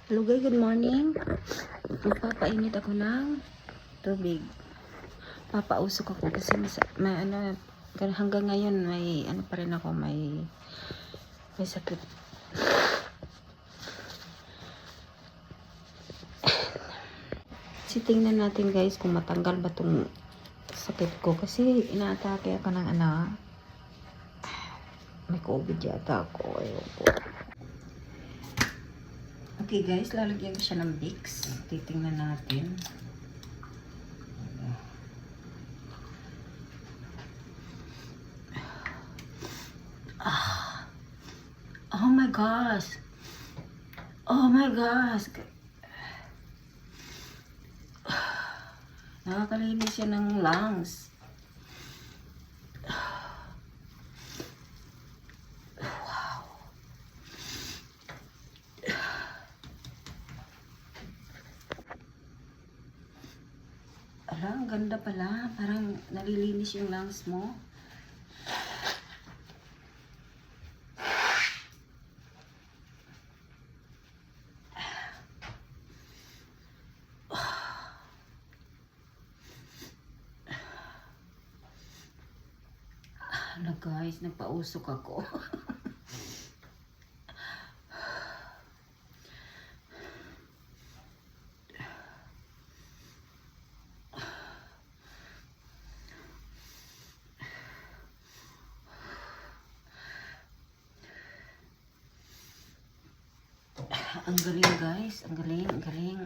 Hello guys, good morning. Magpapainit ako ng tubig. Papausok ako kasi hanggang ngayon may ano pa rin ako, may sakit. Tingnan natin guys kung matanggal ba tong sakit ko kasi inaatake ako ng may COVID yata ako. Ayoko. Okay guys, lalagyan ko siya ng Vicks. Titingnan natin. Oh my gosh. Oh my gosh. Nakakalinis siya ng lungs. Ala, ang ganda pala. Parang nalilinis yung lungs mo. Ala guys, nagpausok ako. Ang galing guys, ang galing, ang galing.